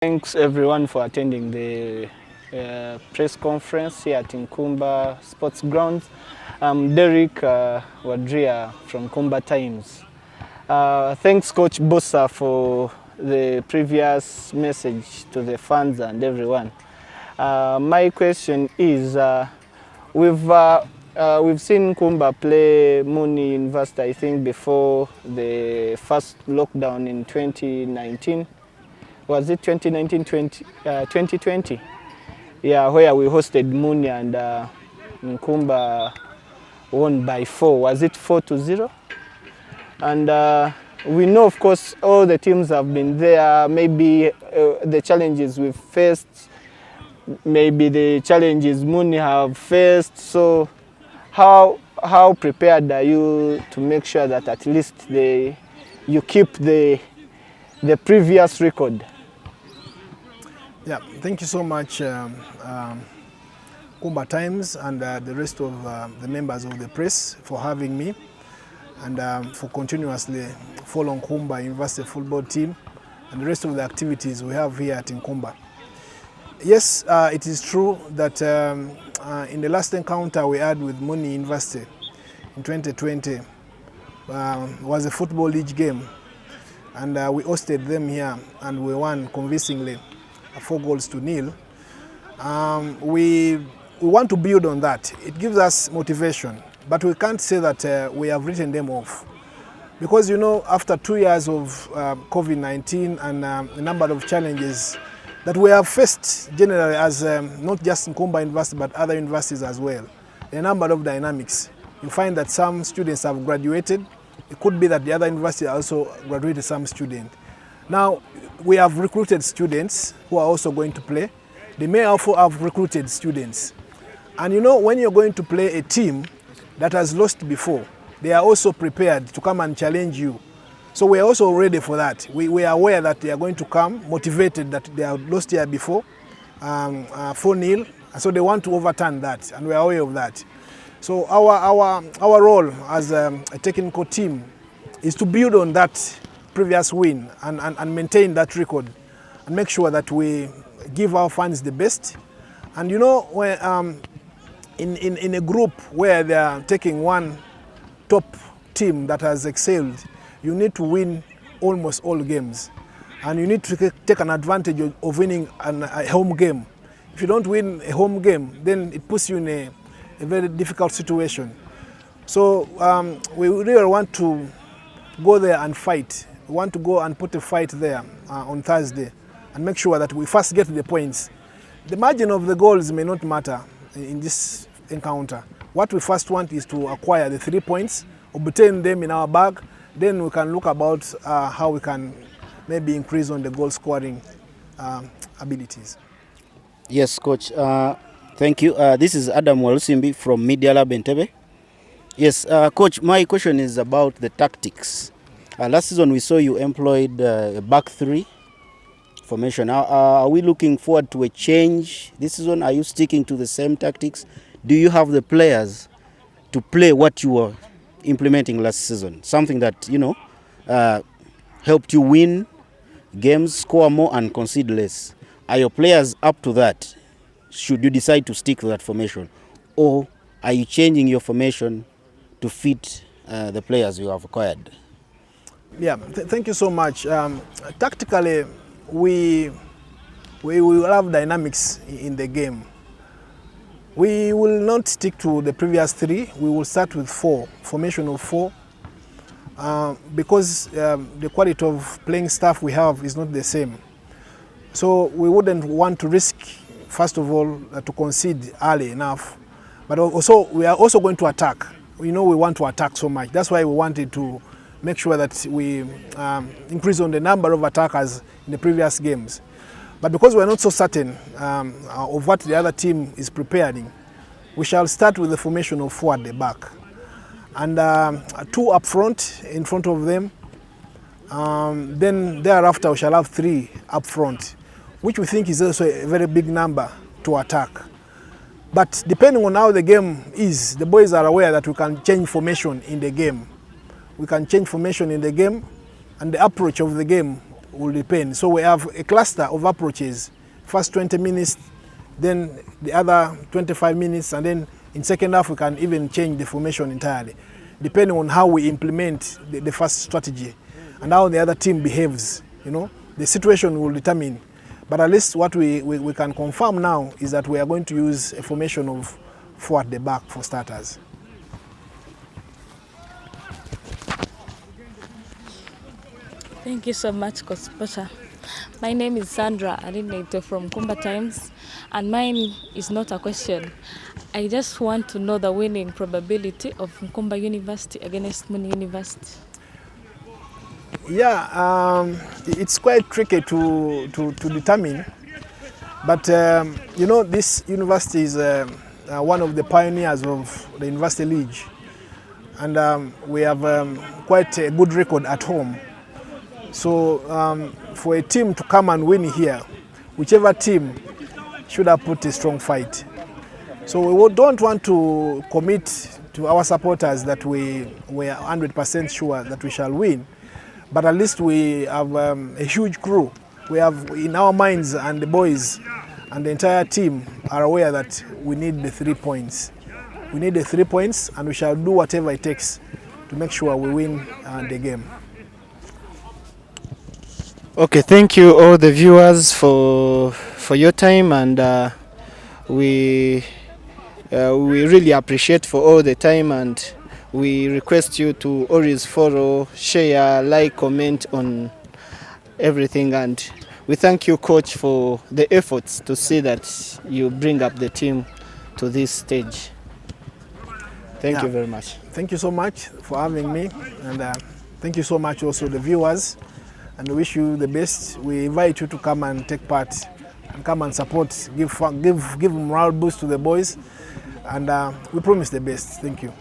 Thanks everyone for attending the press conference here at Nkumba Sports Grounds. I'm Derek Wadria from Nkumba Times. Thanks Coach Bossa for the previous message to the fans and everyone. My question is, we've seen Nkumba play Muni University, I think, before the first lockdown in 2019. Was it 2019-2020? Yeah, where we hosted Muni and Nkumba won by 4. Was it 4-0? And we know, of course, all the teams have been there. Maybe the challenges we've faced, maybe the challenges Muni have faced. So how prepared are you to make sure that at least you keep the previous record? Yeah, thank you so much, Nkumba Times and the rest of the members of the press for having me and for continuously following Nkumba University football team and the rest of the activities we have here at Nkumba. Yes, it is true that in the last encounter we had with Muni University in 2020 was a football league game, and we hosted them here and we won convincingly. 4-0. We want to build on that. It gives us motivation, but we can't say that we have written them off. Because, you know, after 2 years of COVID-19 and a number of challenges that we have faced generally as not just Nkumba University but other universities as well, a number of dynamics. You find that some students have graduated. It could be that the other university also graduated some students. Now, we have recruited students who are also going to play. They may also have recruited students. And you know, when you're going to play a team that has lost before, they are also prepared to come and challenge you. So we are also ready for that. We are aware that they are going to come, motivated that they have lost here before, 4-0. So they want to overturn that, and we are aware of that. So our role as a technical team is to build on that previous win and maintain that record and make sure that we give our fans the best. And you know, when, in a group where they are taking one top team that has excelled, you need to win almost all games. And you need to take an advantage of winning a home game. If you don't win a home game, then it puts you in a very difficult situation. So we really want to go there and fight. We want to go and put a fight there on Thursday and make sure that we first get the points. The margin of the goals may not matter in this encounter. What we first want is to acquire the 3 points, obtain them in our bag, then we can look about how we can maybe increase on the goal scoring abilities. Yes, Coach. Thank you. This is Adam Walusimbi from Media Lab Entebbe. Yes, Coach, my question is about the tactics. Last season we saw you employed a back 3 formation. Are we looking forward to a change this season? Are you sticking to the same tactics? Do you have the players to play what you were implementing last season? Something that, you know, helped you win games, score more and concede less. Are your players up to that? Should you decide to stick to that formation? Or are you changing your formation to fit the players you have acquired? Yeah, thank you so much. Tactically, we will have dynamics in the game. We will not stick to the previous 3. We will start with 4, formation of 4, because the quality of playing staff we have is not the same. So we wouldn't want to risk, first of all, to concede early enough. But also, we are also going to attack. We know we want to attack so much. That's why we wanted to make sure that we increase on the number of attackers in the previous games. But because we're not so certain of what the other team is preparing, we shall start with the formation of 4 at the back. And 2 up front, in front of them. Then thereafter we shall have 3 up front, which we think is also a very big number to attack. But depending on how the game is, the boys are aware that we can change formation in the game. We can change formation in the game, and the approach of the game will depend. So we have a cluster of approaches. First 20 minutes, then the other 25 minutes, and then in second half we can even change the formation entirely, depending on how we implement the first strategy and how the other team behaves. You know, the situation will determine. But at least what we can confirm now is that we are going to use a formation of 4 at the back for starters. Thank you so much, Coach Bossa. My name is Sandra Arinete from Nkumba Times, and mine is not a question. I just want to know the winning probability of Nkumba University against Muni University. Yeah, it's quite tricky to determine, but you know, this university is one of the pioneers of the University League, and we have quite a good record at home. So for a team to come and win here, whichever team should have put a strong fight. So we don't want to commit to our supporters that we are 100% sure that we shall win, but at least we have a huge crew. We have in our minds, and the boys and the entire team are aware that we need the 3 points. We need the 3 points, and we shall do whatever it takes to make sure we win the game. Okay, thank you all the viewers for your time, and we really appreciate for all the time, and we request you to always follow, share, like, comment on everything, and we thank you, Coach, for the efforts to see that you bring up the team to this stage. Thank you very much. Thank you so much for having me, and thank you so much also the viewers, and we wish you the best. We invite you to come and take part and come and support, give morale boost to the boys, and we promise the best. Thank you.